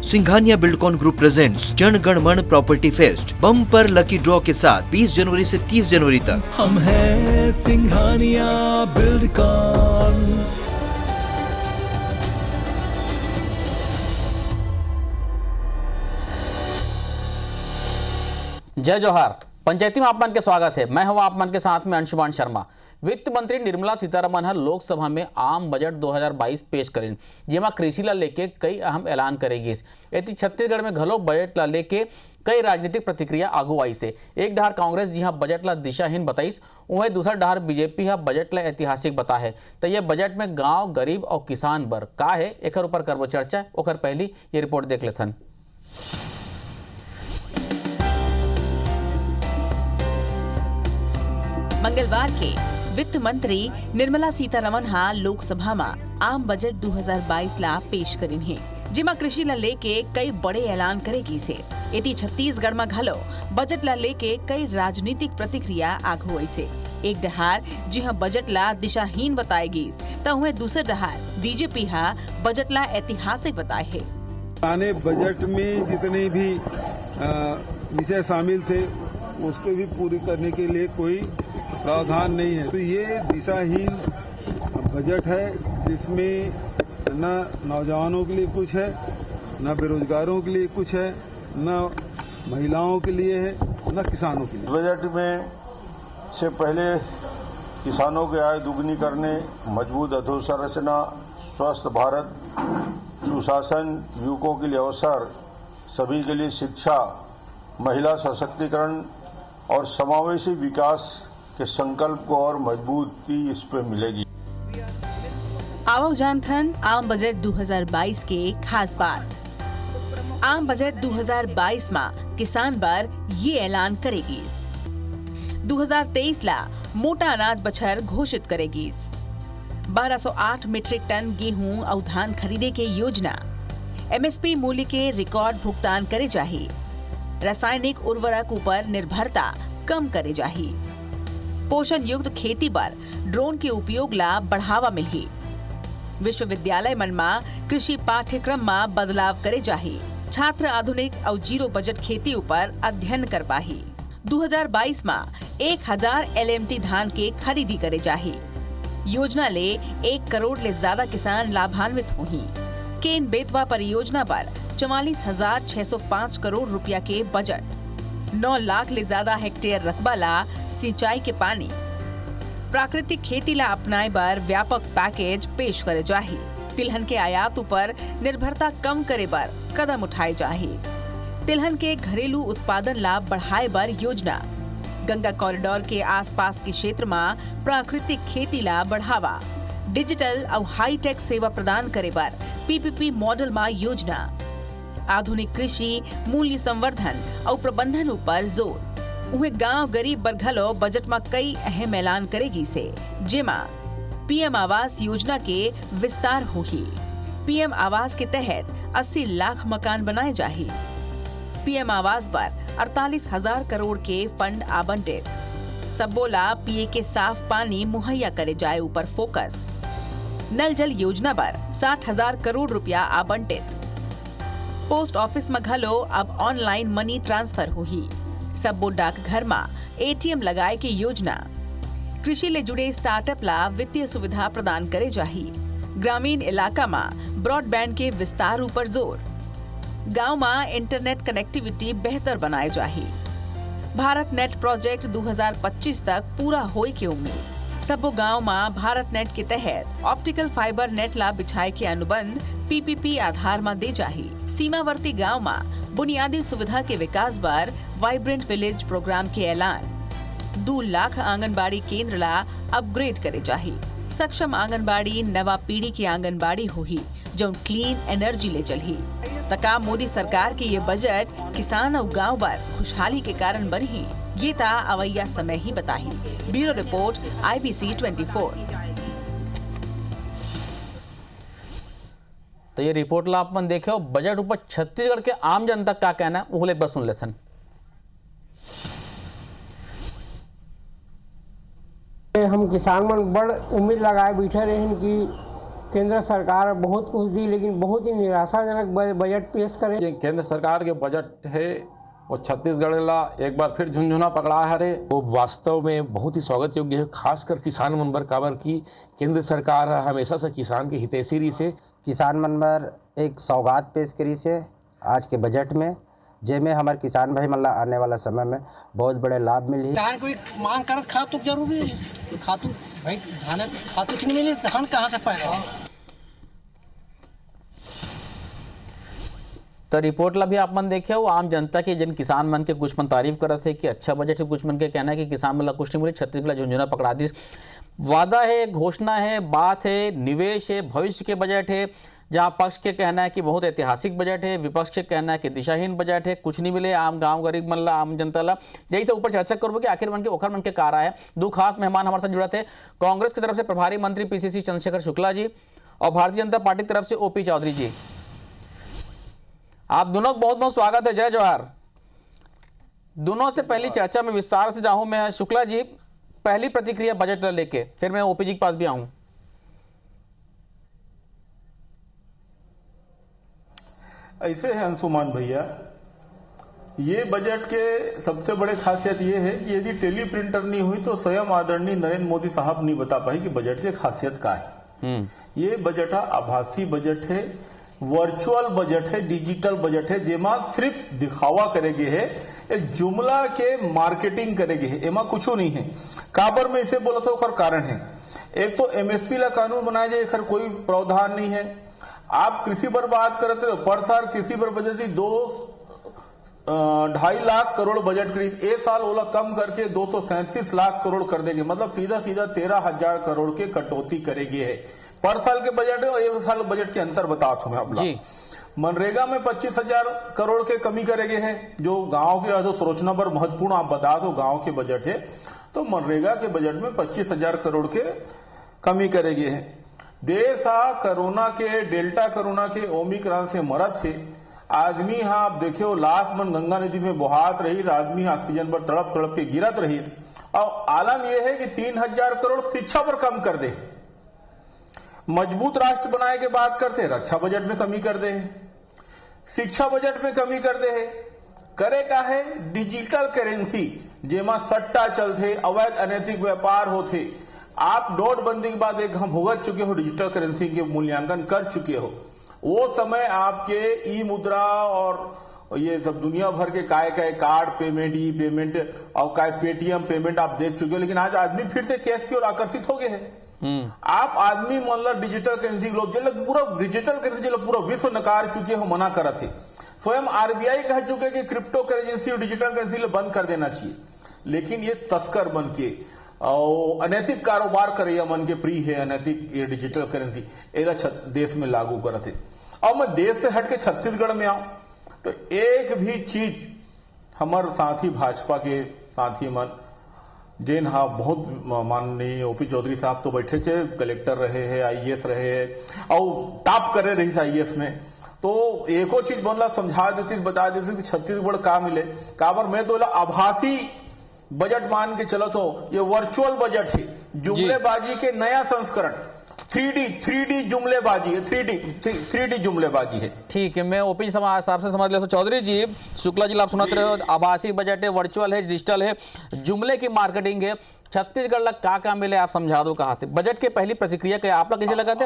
Singhania Buildcon group presents Jana Gana मन property fest bumper lucky draw के साथ 20 जनवरी से 30 जनवरी तक। हम हैं सिंघानिया बिल्डकॉन। जय जोहार। पंचायती में आपमन के स्वागत है। मैं हूं आपमन के साथ में अंशुमान शर्मा। वित्त मंत्री निर्मला सीतारमण हर लोकसभा में आम बजट 2022 पेश करें, जेमा कृषि ला लेके कई अहम ऐलान करेगी। एति छत्तीसगढ़ में घलो बजट ला लेके कई राजनीतिक प्रतिक्रिया आगू आई से। एक डहार कांग्रेस जी बजट ला दिशाहीन बताइस, वहीं दूसरा डहार बीजेपी बजट ला ऐतिहासिक बता है। तो ये बजट में गांव, गरीब और किसान बर का है, एकर ऊपर करबो चर्चा। ओकर पहली ये रिपोर्ट देख लेथन। मंगलवार के वित्त मंत्री निर्मला सीतारमण लोकसभा में आम बजट 2022 ला पेश करीन है, जेमा कृषि ला लेके कई बड़े ऐलान करेगी से। एती छत्तीसगढ़ में घलो बजट ला लेके कई राजनीतिक प्रतिक्रिया आगू आई से। एक डहार जी बजट ला दिशाहीन बताएगी, तो वह दूसरे डहार बीजेपी बजट ला ऐतिहासिक बताए है। आने बजट में जितने भी विषय शामिल थे उसको भी पूरी करने के लिए कोई प्रावधान नहीं है। तो ये दिशाहीन बजट है, जिसमें न नौजवानों के लिए कुछ है, न बेरोजगारों के लिए कुछ है, न महिलाओं के लिए है, न किसानों के लिए। बजट में से पहले किसानों की आय दुगनी करने, मजबूत अधोसंरचना, स्वस्थ भारत, सुशासन, युवकों के लिए अवसर, सभी के लिए शिक्षा, महिला सशक्तिकरण और समावेशी विकास के संकल्प को और मजबूती इस पे मिलेगी। आओ जानथन आम बजट 2022 के खास बात। आम बजट 2022 में किसान बर ये ऐलान करेगी। 2023 ला मोटा अनाज बछर घोषित करेगी। 1208 मीट्रिक टन गेहूं और धान खरीदे के योजना, एमएसपी मूल्य के रिकॉर्ड भुगतान करे जाही, रासायनिक उर्वरक ऊपर निर्भरता कम करे जाही, पोषण युक्त खेती पर ड्रोन के उपयोग ला बढ़ावा मिलही, विश्वविद्यालय मन में कृषि पाठ्यक्रम में बदलाव करे जाही, छात्र आधुनिक और जीरो बजट खेती ऊपर अध्ययन कर पाही। 2022 में 1000 LMT धान के खरीदी करे जाही। योजना ले 1 करोड़ ले ज्यादा किसान लाभान्वित होही। केन बेतवा परियोजना पर 44,605 करोड़ रुपया के बजट, 9 लाख ले ज्यादा हेक्टेयर रकबा ला सिंचाई के पानी, प्राकृतिक खेती ला अपनाए बर व्यापक पैकेज पेश करे जाही। तिलहन के आयात ऊपर निर्भरता कम करे बर कदम उठाए जाही। तिलहन के घरेलू उत्पादन ला बढ़ाए बर योजना, गंगा कॉरिडोर के आसपास के क्षेत्र में प्राकृतिक खेती ला बढ़ावा, डिजिटल और हाईटेक सेवा प्रदान करे बर PPP मॉडल में योजना, आधुनिक कृषि, मूल्य संवर्धन और प्रबंधन ऊपर जोर। उहे गांव गरीब बर घलो बजट में कई अहम ऐलान करेगी से, जेमा PM आवास योजना के विस्तार होही। PM आवास के तहत 80 लाख मकान बनाए जाही। PM आवास पर 48,000 करोड़ के फंड आवंटित। सबोला पिए के साफ पानी मुहैया करे जाए ऊपर फोकस। नल जल योजना पर 60,000 करोड़ रुपया आवंटित। पोस्ट ऑफिस में घलो अब ऑनलाइन मनी ट्रांसफर होही। सबो डाकघर में ATM लगाए की योजना। कृषि ले जुड़े स्टार्टअप ला वित्तीय सुविधा प्रदान करे जाही। ग्रामीण इलाका में ब्रॉडबैंड के विस्तार ऊपर जोर। गांव में इंटरनेट कनेक्टिविटी बेहतर बनाए जाही। भारत नेट प्रोजेक्ट 2025 तक पूरा होए के उम्मीद। सबो गांव में भारत नेट के तहत ऑप्टिकल फाइबर नेट ला बिछाए के अनुबंध PPP आधार में दे जाही। सीमावर्ती गांव में बुनियादी सुविधा के विकास बर वाइब्रेंट विलेज प्रोग्राम के ऐलान। 2 लाख आंगनबाड़ी केंद्र ला अपग्रेड करे जाही। सक्षम आंगनबाड़ी नवा पीढ़ी की आंगनबाड़ी होही, जो क्लीन एनर्जी ले चलही। तका मोदी सरकार के ये बजट किसान और गांव बर खुशहाली के कारण बनी। ये ता अवैया समय ही बताही। Bureau report IBC 24। तो ये रिपोर्ट ला अपन देखे हो। बजट ऊपर छत्तीसगढ़ के आम जनता का कहना है, वो एक बार सुन लेथन। हम किसान मन बड़ उम्मीद लगाए बैठे रहे कि केंद्र सरकार बहुत कुछ दी, लेकिन बहुत ही निराशाजनक बजट पेश करे। ये केंद्र सरकार के बजट है वो छत्तीसगढ़ ला एक बार फिर झुंझुना पकड़ा है। वो वास्तव में बहुत ही स्वागत योग्य है, खासकर किसान मन बर काबर की केंद्र सरकार हमेशा से किसान के हितैषी से। किसान मन बर एक सौगात पेश करी से आज के बजट में, जेमे हमारे किसान भाई मन ला आने वाला समय में बहुत बड़े लाभ मिली। धान कोई मांग कर खातू जरूरी है, खातू भाई धान खातू नहीं मिले धान कहाँ से पैदा। तो रिपोर्ट ला भी आप मन देखे हो, आम जनता के जिन किसान मन के कुछ मन तारीफ करत है कि अच्छा बजट है, कुछ मन के कहना है कि किसान मन ला कुछ नहीं मिले, छत्तीसगढ़ झुंझुना पकड़ा दी। वादा है, घोषणा है, बात है, निवेश है, भविष्य के बजट है, जहां पक्ष के कहना है कि बहुत ऐतिहासिक बजट है, विपक्ष के कहना है कि दिशाहीन बजट है, कुछ नहीं मिले आम गांव गरीब मन ला, आम जनता ला। यही से ऊपर चर्चा करोगे कि आखिर मन के ओखर मन के कार है। दो खास मेहमान हमारे साथ जुड़ा थे, कांग्रेस की तरफ से प्रभारी मंत्री पीसीसी चंद्रशेखर शुक्ला जी और भारतीय जनता पार्टी की तरफ से ओपी चौधरी जी। आप दोनों का बहुत बहुत स्वागत है, जय जवाहर। दोनों से पहली चर्चा में विस्तार से जाऊं मैं। शुक्ला जी, पहली प्रतिक्रिया बजट लेके, फिर मैं ओपी जी के पास भी आऊं। ऐसे है अंशुमान भैया, ये बजट के सबसे बड़े खासियत ये है कि यदि टेली प्रिंटर नहीं हुई तो स्वयं आदरणीय नरेंद्र मोदी साहब नहीं बता पाए कि बजट के खासियत का है। ये बजट आभासी बजट है, वर्चुअल बजट है, डिजिटल बजट है, जेमा सिर्फ दिखावा करेगे है, एक जुमला के मार्केटिंग करेगे है, एमा कुछ नहीं है। काबर में इसे बोला था कारण है, एक तो एमएसपी ला कानून बनाया जाए, खैर कोई प्रावधान नहीं है। आप कृषि पर बात करते हो, पर साल कृषि पर बजट 2.5 लाख करोड़ बजट करी, एक साल ओला कम करके 237 लाख करोड़ कर देंगे, मतलब सीधा सीधा 13,000 करोड़ के कटौती करेगी है पर साल के बजट है। और एक साल बजट के अंतर बताता हूं मैं आप। मनरेगा में 25,000 करोड़ के कमी करेंगे है, जो गांव के अधोसंरचना पर महत्वपूर्ण आप बता दो गांव के बजट है, तो मनरेगा के बजट में 25,000 करोड़ के कमी करेंगे है। देश कोरोना के डेल्टा कोरोना के ओमिक्रॉन से मरत है। आदमी आप देखियो लाश मन गंगा नदी में बहात रही, आदमी ऑक्सीजन पर तड़प तड़प के गिरत रही। और आलम यह है कि 3,000 करोड़ शिक्षा पर कम कर दे। मजबूत राष्ट्र बनाए के बात करते, रक्षा बजट में कमी कर दे, शिक्षा बजट में कमी कर दे। करे का है डिजिटल करेंसी, जेमा सट्टा चलते, अवैध अनैतिक व्यापार होते। आप नोटबंदी के बाद एक हम भुगत चुके हो, डिजिटल करेंसी के मूल्यांकन कर चुके हो। वो समय आपके ई मुद्रा और ये सब दुनिया भर के काय कार्ड पेमेंट, ई पेमेंट और काय पेटीएम पेमेंट आप देख चुके हो, लेकिन आज आदमी फिर से कैश की ओर आकर्षित हो गए हैं। आप आदमी मतलब डिजिटल करेंसी पूरा डिजिटल करेंसी पूरा विश्व नकार चुके हो, मना करत है। स्वयं आरबीआई कह चुके कि क्रिप्टो करेंसी और डिजिटल करेंसी बंद कर देना चाहिए, लेकिन ये तस्कर बन के और अनैतिक कारोबार करे मन के प्री है अनैतिक ये डिजिटल करेंसी एला देश में लागू करते। और मैं देश से हट के छत्तीसगढ़ में आऊं तो एक भी चीज हमारे साथी भाजपा के साथी मन जिन हाँ बहुत माननीय ओपी चौधरी साहब तो बैठे थे, कलेक्टर रहे हैं, आईएएस रहे हैं और टॉप करे रही आईएएस में, तो एको चीज बनला समझा देती बता देती कि छत्तीसगढ़ का मिले। काबर मैं तो आभासी बजट मान के चलत हो, ये वर्चुअल बजट है, जुमलेबाजी के नया संस्करण, 3D जुमलेबाजी है, 3D जुमलेबाजी है। ठीक है, मैं ओपी साहब से समझ लिया। चौधरी जी, शुक्ला जी आप सुनते रहे हो, आभासी बजट है, वर्चुअल है, डिजिटल है, जुमले की मार्केटिंग है, छत्तीसगढ़ लग का मिले आप समझा दो कहा थे। बजट के पहली प्रतिक्रिया क्या आप लोग किसे लगाते?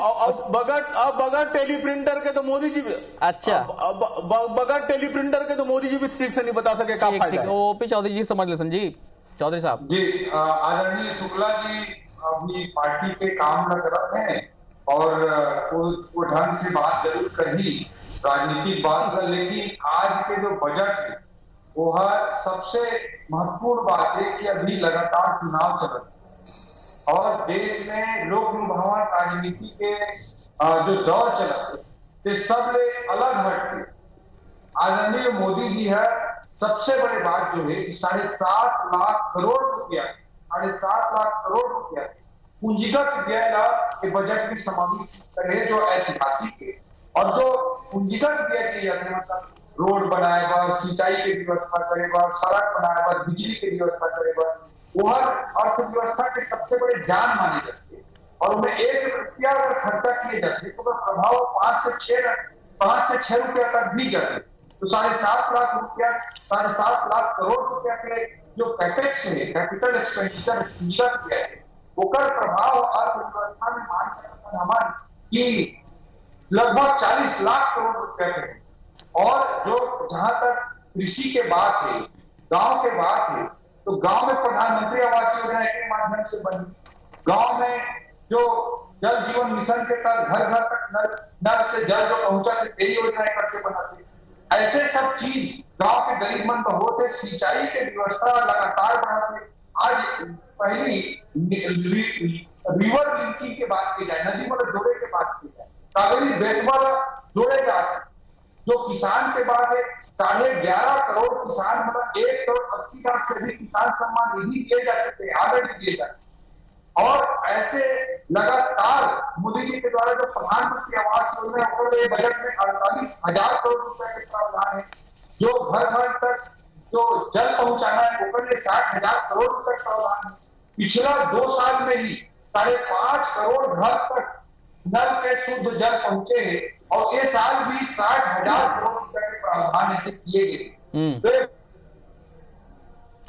बगैर टेलीप्रिंटर के तो मोदी जी, अच्छा बगैर टेलीप्रिंटर के तो मोदी जी भी ठीक से नहीं बता सके क्या फायदा है। ओपी चौधरी जी समझ लेते जी। चौधरी साहब जी, आदरणीय शुक्ला जी अपनी पार्टी के काम लग रहे हैं और वो ढंग से बात जरूर कही, राजनीतिक बात कर, लेकिन आज के जो बजट है वो सबसे महत्वपूर्ण बात है कि अभी लगातार चुनाव चल रहे और देश में लोक लुभावन राजनीति के जो दौर चल रहे सब अलग हटके आदरणीय मोदी जी है। सबसे बड़ी बात जो है 7.5 लाख करोड़ रुपया, 7.5 लाख करोड़ रुपया पूंजीगत व्यय के बजट में समावेश करे, जो ऐतिहासिक है। और जो पूंजीगत व्यय किए जाते हैं, मतलब रोड बनाए बार, सिंचाई की व्यवस्था करे बार, सड़क बनाए बार, बिजली की व्यवस्था करे बार, वो हर अर्थव्यवस्था के सबसे बड़े जान माने जाते हैं। और उनमें 1 रुपया अगर खर्चा किए जाते तो प्रभाव 5 से 6 रुपया तक भी जाते, तो 7.5 लाख रुपया 7.5 लाख करोड़ रुपया के जो कैपेक्स है, कैपिटल एक्सपेंडिचर किया गया है, ओकर प्रभाव अर्थव्यवस्था में मान सकते हमारे कि लगभग 40 लाख करोड़ रुपया के। और जो जहां तक कृषि के बात है, गांव के बात है, तो गांव में प्रधानमंत्री आवास योजना के माध्यम से बनी, गांव में जो जल जीवन मिशन के तहत घर घर तक नल से जल जो पहुंचा थे, कई योजनाएं कैसे बनाते, ऐसे सब चीज गांव के गरीब मन को होते, सिंचाई के व्यवस्था लगातार बढ़ाते। आज पहली रिवर लिंकिंग की बात की जाए, नदी वाला जोड़े की बात की जाए, कावेरी बेल्ट वाला जोड़े जाते, जो किसान के बाद है 11.5 करोड़ किसान, मतलब 1 करोड़ 80 लाख से अधिक किसान सम्मान निधि दिए जाते थे, ऑलरेडी दिए जाते। और ऐसे लगातार मोदी जी के द्वारा जो प्रधानमंत्री आवास योजना है, बजट में 48,000 करोड़ रुपए के प्रावधान है, जो घर घर तक जो जल पहुंचाना है ऊपर 60,000 करोड़ रुपए का प्रावधान है। पिछला 2 साल में ही 5.5 करोड़ घर तक नल के शुद्ध जल पहुंचे हैं, और ये साल भी 60,000 करोड़ रुपए के प्रावधान ऐसे किए गए।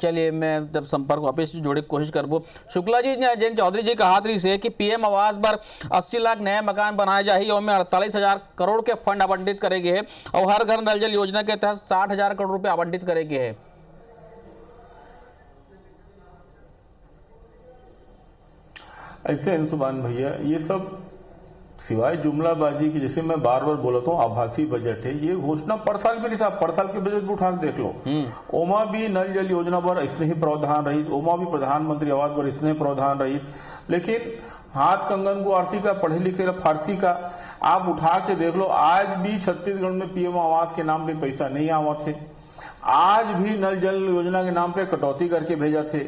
चलिए मैं जब संपर्क वापस जोड़े की कोशिश करूँ। शुक्ला जी ने जैन चौधरी जी कहा से कि पीएम आवास पर 80 लाख नए मकान बनाए जाए और में 48,000 करोड़ के फंड आवंटित करेंगे है, और हर घर नल जल योजना के तहत 60,000 करोड़ रुपए आवंटित करेंगे है। ऐसे अंशुमान भैया, ये सब सिवाय जुमलाबाजी की, जैसे मैं बार बार बोलता हूँ आभासी बजट है, ये घोषणा पर साल भी नहीं साहब, पर साल के बजट उठा के देख लो, ओमा भी नल जल योजना पर ऐसे ही प्रावधान रही, ओमा भी प्रधानमंत्री आवास पर इसने प्रावधान रही, लेकिन हाथ कंगन को आरसी का, पढ़े लिखे फारसी का आप उठा के देख लो, आज भी छत्तीसगढ़ में पीएम आवास के नाम पे पैसा नहीं आवा थे, आज भी नल जल योजना के नाम पे कटौती करके भेजा थे,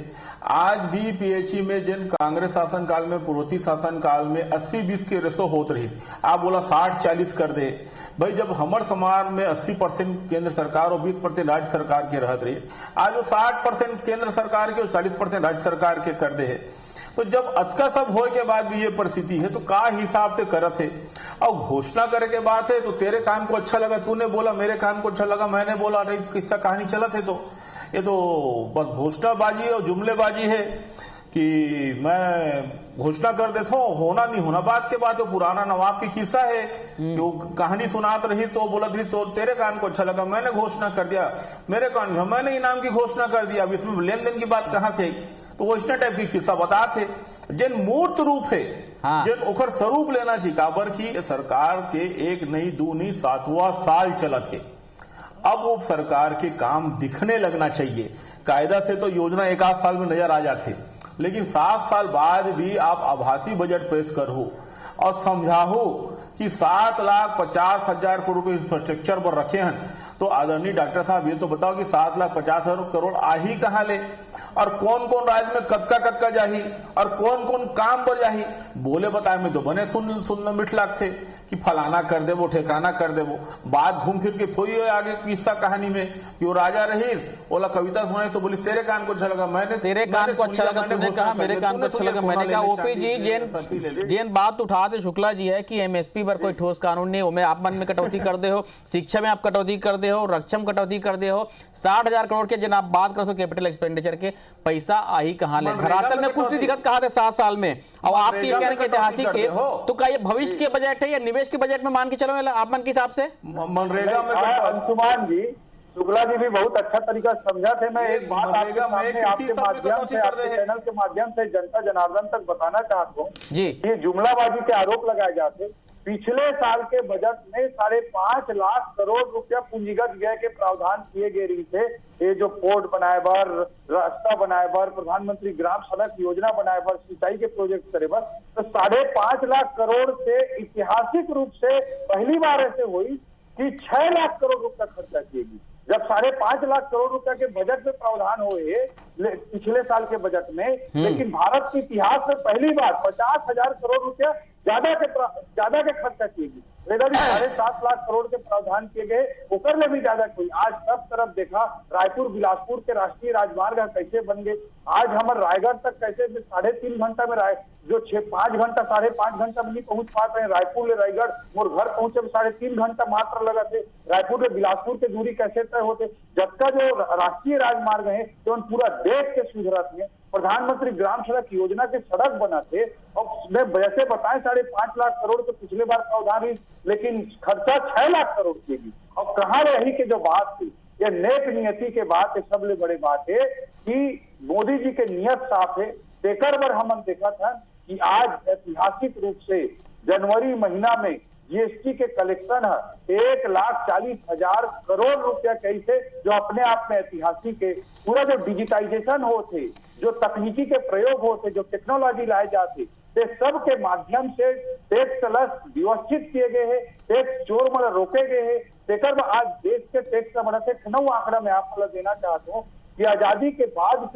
आज भी पीएचई में जिन कांग्रेस शासन काल में, पूर्ववर्ती शासन काल में 80-20 के रेशो होत रही, आप बोला 60-40 कर दे। भाई जब हमार समाज में 80% केंद्र सरकार और 20% राज्य सरकार के रहत रही, आज वो 60% केंद्र सरकार के और 40% राज्य सरकार के कर दे है। तो जब अतका सब हो के बाद भी ये परिस्थिति है, तो का हिसाब से करत है, और घोषणा करे के बात है तो तेरे काम को अच्छा लगा, तूने बोला मेरे काम को अच्छा लगा, मैंने बोला, अरे किस्सा कहानी चलत है, तो ये तो बस घोषणाबाजी और जुमलेबाजी है कि मैं घोषणा कर देता हूँ, होना नहीं होना बात के बाद। तो पुराना नवाब की किस्सा है कि वो कहानी सुनात रही तो बोलत रही, तो तेरे कान को अच्छा लगा, मैंने घोषणा कर दिया, मेरे कान में मैंने इनाम की घोषणा कर दिया, अब इसमें लेन देन की बात कहाँ से आई? तो वो इस टाइप की किस्सा बताते जिन मूर्त रूप है, जिन ओखर स्वरूप लेना चाहिए, काबर की सरकार के 1 नहीं 2 नहीं 7वां साल चलत है। अब वो सरकार के काम दिखने लगना चाहिए। कायदा से तो योजना 1 आध साल में नजर आ जाते, लेकिन 7 साल बाद भी आप आभासी बजट पेश करो और समझाओ कि 7,50,000 करोड़ रुपए इंफ्रास्ट्रक्चर पर रखे हैं, तो आदरणीय डॉक्टर साहब ये तो बताओ कि 7,50,000 करोड़ आ ही कहाँ ले, और कौन कौन राज्य में कतका जाही, और कौन कौन काम पर जाही। बोले बताए में तो बने सुनने मिठ लागते कि फलाना कर देवो, ठेकाना कर देवो, बात घूम फिर के फोई आगे किस्सा कहानी में कि वो राजा रहीस, ओला कविता सुनाई तो बोलिस तेरे कान को अच्छा लगा, मैंने तेरे कान को अच्छा लगा, तूने कहा मेरे कान को अच्छा लगा, मैंने कहा। ओपी जी जेन बात उठाते शुक्ला जी है कि एमएसपी पर कोई ठोस कानून नहीं, उनमें आप मन में कटौती कर दे हो, शिक्षा में आप कटौती कर दे हो, रक्षा में कटौती कर दे हो, 60,000 करोड़ के जिन आप बात करो कैपिटल एक्सपेंडिचर के पैसा आई कहां ले, धरातल में कुछ नहीं दिक्कत कहा थे 7 साल में। और आपके ये कहने के ऐतिहासिक के तो क्या ये भविष्य के बजट है या निवेश के बजट में मान के चलो आप मन के हिसाब से? मनरेगा में अंशुमान जी, शुक्ला जी भी बहुत अच्छा तरीका समझा थे। मैं एक बात आपके माध्यम से, आपके चैनल के माध्यम से जनता जनार्दन तक बताना चाहता हूँ जी, ये जुमलाबाजी के आरोप लगाए जाते। पिछले साल के बजट में 5.5 लाख करोड़ रुपया पूंजीगत व्यय के प्रावधान किए गए रही थे। ये जो पोर्ट बनाए बार, रास्ता बनाए बार, प्रधानमंत्री ग्राम सड़क योजना बनाए बार, सिंचाई के प्रोजेक्ट करे बार, तो 5.5 लाख करोड़ से ऐतिहासिक रूप से पहली बार ऐसे हुई कि 6 लाख करोड़ रुपया खर्चा किएगी। जब 5.5 लाख करोड़ रुपए के बजट में प्रावधान हुए पिछले साल के बजट में, लेकिन भारत के इतिहास में पहली बार 50,000 करोड़ रुपया ज्यादा के खर्चा किएगी। लेकिन 7.5 लाख करोड़ के प्रावधान किए गए, ओकर में भी ज्यादा कोई। आज सब तरफ देखा, रायपुर बिलासपुर के राष्ट्रीय राजमार्ग कैसे बन गए। आज हमारे रायगढ़ तक कैसे 3.5 घंटा में जो 5 घंटा 5.5 घंटा में नहीं पहुंच पाते हैं, रायपुर ले रायगढ़ मोर घर पहुंचे में 3.5 घंटा मात्र लगा थे। रायपुर से बिलासपुर की दूरी कैसे तय होते। जब का जो राष्ट्रीय राजमार्ग है तो पूरा देश के सुधरत में प्रधानमंत्री ग्राम सड़क योजना के सड़क बनाते और वैसे बताएं 5.5 लाख करोड़ के पिछले बार प्रावधान हुई, लेकिन खर्चा 6 लाख करोड़ की। और कहाँ रही के जो बात थी, ये नेक नियति के बात है। सबसे बड़ी बात है कि मोदी जी के नियत साफ है। तेकर बार हमने देखा था कि आज ऐतिहासिक रूप से जनवरी महीना में जीएसटी के कलेक्शन है 1,40,000 करोड़ रुपया कैसे, जो अपने आप में ऐतिहासिक है। पूरा जो डिजिटाइजेशन होते, जो तकनीकी के प्रयोग होते, जो टेक्नोलॉजी लाए जाते, ये सब के माध्यम से टैक्स व्यवस्थित किए गए हैं, टैक्स चोर मतलब रोके गए हैं। तेकर आज देश के टैक्स का बढ़ा से 9 आंकड़ा में आपको देना चाहता हूँ कि आजादी के बाद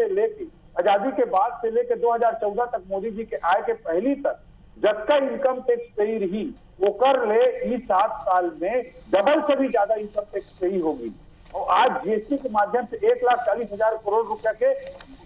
से लेके 2014 तक मोदी जी के आय के पहली तक जबका इनकम टैक्स सही रही, वो कर ले इस 7 साल में डबल से भी ज्यादा इनकम टैक्स सही होगी। और आज जीएसटी के माध्यम से 1,40,000 करोड़ रुपया के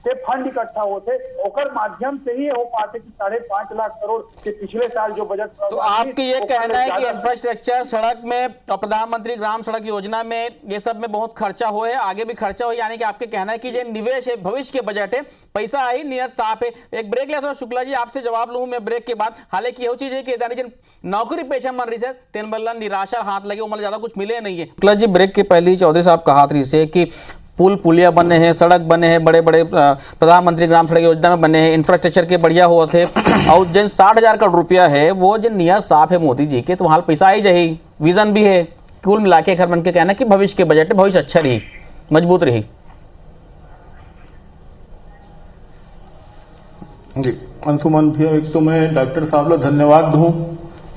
फंड इकट्ठा होते, ओकर माध्यम से ही हो पाते कि 5.5 लाख करोड़ के पिछले साल जो बजट। तो आपकी ये कहना है कि इंफ्रास्ट्रक्चर सड़क में और प्रधानमंत्री ग्राम सड़क योजना में ये सब में बहुत खर्चा हुआ है, आगे भी खर्चा हो, यानी कि आपके कहना है कि जो निवेश है भविष्य के बजट है, पैसा आई नियत साफ है। एक ब्रेक लिया था शुक्ला जी, आपसे जवाब लूं मैं ब्रेक के बाद। हालांकि यही चीज है कि जिन नौकरी पेशा मन रही है तेन बल्ला निराशा हाथ लगे, मतलब ज्यादा कुछ मिले नहीं है। शुक्ला जी, ब्रेक के पहले चौधरी साहब कहा रही से कि पुल पुलिया बने हैं, सड़क बने हैं, बड़े बड़े प्रधानमंत्री ग्राम सड़क योजना में बने हैं, इंफ्रास्ट्रक्चर के बढ़िया हुआ थे। और जिन 60,000 करोड़ रुपया है वो जिन नियत साफ है मोदी जी के, तो वहां पैसा आई जाए, विजन भी है। कुल मिला के घर बन के कहना कि भविष्य के बजट भविष्य अच्छा रही, मजबूत रही। जी अंशुमन भैया, एक तो मैं डॉक्टर साहब का धन्यवाद दूं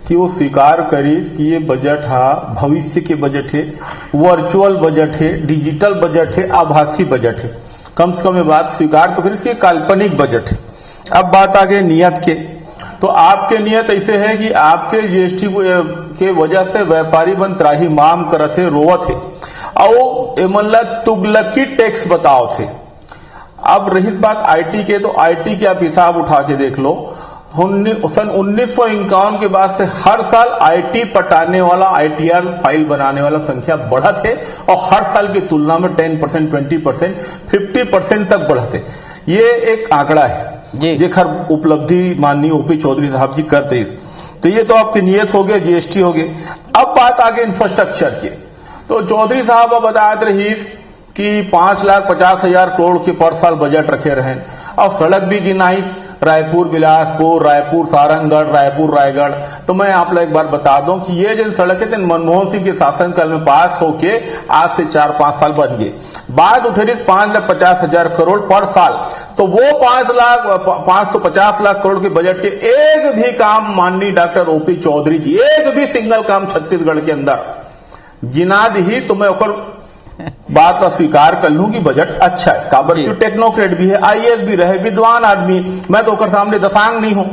कि वो स्वीकार करीस कि ये बजट भविष्य के बजट है, वर्चुअल बजट है, डिजिटल बजट है, आभासी बजट है। कम से कम ये बात स्वीकार तो करीस कि काल्पनिक बजट है। अब बात आगे नियत के, तो आपके नियत ऐसे है कि आपके जीएसटी के वजह से व्यापारी बन त्राही माम करत है, रोवत है, और एमल्ला तुगलकी टैक्स बताओ थे। अब रही बात आईटी के, तो आईटी के आप हिसाब उठा के देख लो, सन 1951 के बाद से हर साल आईटी पटाने वाला, आईटीआर फाइल बनाने वाला संख्या बढ़त है, और हर साल की तुलना में 10%, 20%, 50% तक बढ़त है। ये एक आंकड़ा है जेखर उपलब्धि माननीय ओपी चौधरी साहब जी करते हैं। तो ये तो आपकी नियत हो गया, जीएसटी हो गया। अब बात आगे इंफ्रास्ट्रक्चर की, तो चौधरी साहब बताते रही कि 5,50,000 करोड़ के पर साल बजट रखे रहे, और सड़क भी गिनाई, रायपुर बिलासपुर, रायपुर सारंगगढ़, रायपुर रायगढ़। तो मैं आप लोग एक बार बता दूं कि ये जो सड़क है मनमोहन सिंह के शासनकाल में पास होके आज से 4-5 साल बन गए। बात उठे 5,50,000 करोड़ पर साल, तो वो 550 लाख करोड़ के बजट के एक भी काम माननीय डॉक्टर ओपी चौधरी जी, एक भी सिंगल काम छत्तीसगढ़ के अंदर गिना दी, तो मैं बात का स्वीकार कर लूं कि बजट अच्छा है। काबर की टेक्नोक्रेट भी है, आईएएस भी रहे, विद्वान आदमी, मैं तो ओकर सामने दसांग नहीं हूं,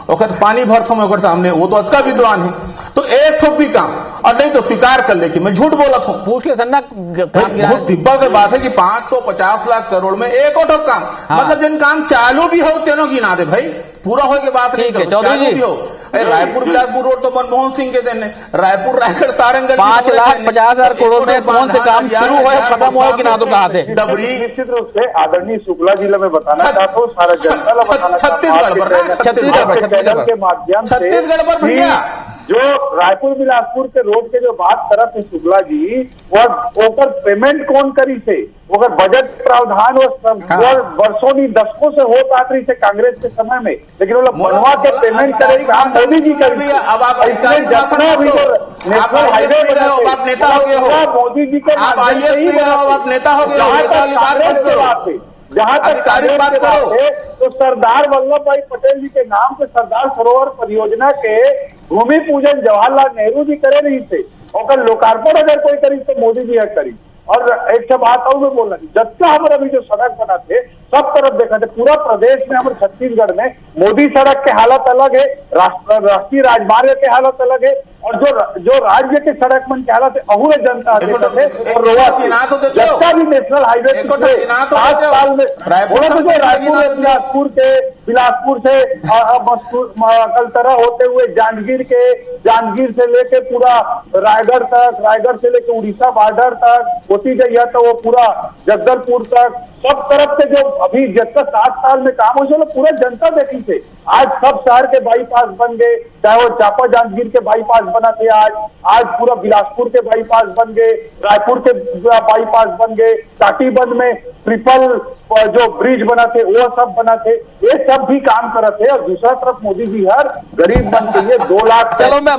ओकर पानी भरता हूं ओकर सामने, वो तो अतका विद्वान है। तो एक ठोक भी काम, और नहीं तो स्वीकार कर ले कि मैं झूठ बोलत हूं। पूछ ले सन्ना, बहुत सिंपल की बात है कि 550 लाख करोड़ में एक और ठोक काम, मतलब जिन काम चालू भी हो तेनो गिना दे भाई, पूरा हो के बात नहीं करो, चालू भी हो। रायपुर बिलासपुर रोड तो मनमोहन सिंह के देने, रायपुर रायगढ़ सारंगगढ़ 5,50,000 करोड़ में कौन से काम शुरू हुए खत्म हुए कि ना, तो कहा थे डबरी। निश्चित रूप से आदरणीय शुक्ला जी में बताना चाहता हूँ, सारा जनता ला बताना छत्तीसगढ़ के माध्यम से छत्तीसगढ़ पर भैया जो रायपुर बिलासपुर के रोड के जो बात करत है शुक्ला जी, वह ओकर पेमेंट कौन करी से, ओकर बजट प्रावधान वर्षों नहीं दशकों से हो पात रही से कांग्रेस के समय में, लेकिन वो लोग बनवा के पेमेंट करे काम मोदी जी कर दिया। अब आप जितना भी नेशनल हाईवे आप नेता हो गए हो, मोदी जी के आप नेता हो गए हो, जहां तक बात करो तो सरदार वल्लभ भाई पटेल जी के नाम से सरदार सरोवर परियोजना के भूमि पूजन जवाहरलाल नेहरू जी करे रही थे, और लोकार्पण अगर कोई करी तो मोदी जी करी। और एक बात और मैं बोलना, जब से हमारा भी जो सड़क बना थे सब तरफ देखा थे। पूरा प्रदेश में हमारे छत्तीसगढ़ में मोदी सड़क के हालत अलग है, राष्ट्रीय राजमार्ग के हालत अलग है, और जो राज्य के सड़क मन के हालत है अहूर जनता और भी नेशनल हाईवे 7 साल में रायपुर से कलतरा होते हुए जांजगीर से लेके पूरा रायगढ़ से लेके उड़ीसा बॉर्डर तक होती गई है, तो वो पूरा जगदलपुर तक सब तरफ से जो अभी जितना 7 साल में काम हो पूरा जनता देखी थे। आज सब शहर के बाईपास बन गए, चाहे वो चापा जांजगीर के बाईपास बना थे, आज पूरा बिलासपुर के बाईपास बन गए, रायपुर के बाईपास बन गए, टाटीबंध में ट्रिपल जो ब्रिज बना थे वो सब बना थे, ये सब भी काम कर रहे थे। और दूसरा तरफ मोदी जी हर गरीब बन के लिए 2 लाख चलो मैं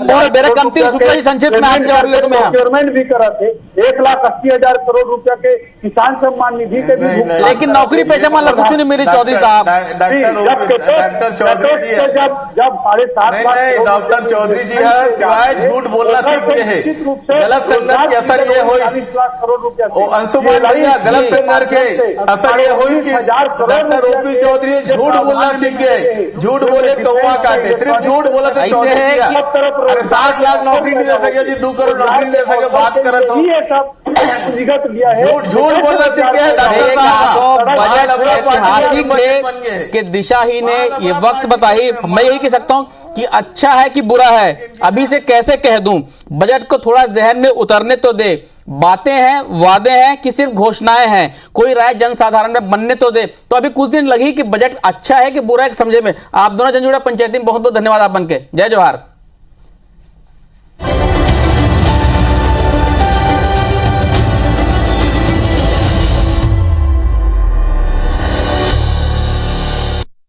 प्रोक्योरमेंट भी कर रहे थे, 1,80,000 करोड़ रुपया के किसान सम्मान निधि के भी, लेकिन नौकरी पेशा मान कुछ नहीं मिली। चौधरी साहब डॉक्टर चौधरी जी जब 7.5 लाख डॉक्टर चौधरी जी है सिवाय झूठ बोलना सीख गए हैं। गलत संगत के असर ये हो, 40 लाख करोड़ रुपया अंशुमान भैया गलत संगत के असर ये हो कि डॉक्टर ओपी चौधरी झूठ बोलना सीख गए, झूठ बोले कौवा काटे, सिर्फ झूठ बोला तो चौधरी दिया। अरे 7 लाख नौकरी नहीं दे सके जी, 2 करोड़ नौकरी नहीं दे सके, बात करत हो झूठ बोलना सीख गए डॉक्टर साहब। बजट ऐतिहासिक है कि दिशाहीन है, ये वक्त बताइए। मैं यही कह सकता हूँ कि अच्छा है कि बुरा है, अभी से कैसे कह दूं। बजट को थोड़ा जहन में उतरने तो दे, बातें हैं, वादे हैं कि सिर्फ घोषणाएं हैं, कोई राय जनसाधारण में बनने तो दे। तो अभी कुछ दिन लगी कि बजट अच्छा है कि बुरा है समझे में। आप दोनों जनजुड़ा पंचायती में बहुत बहुत धन्यवाद आप बनके। जय जोहार।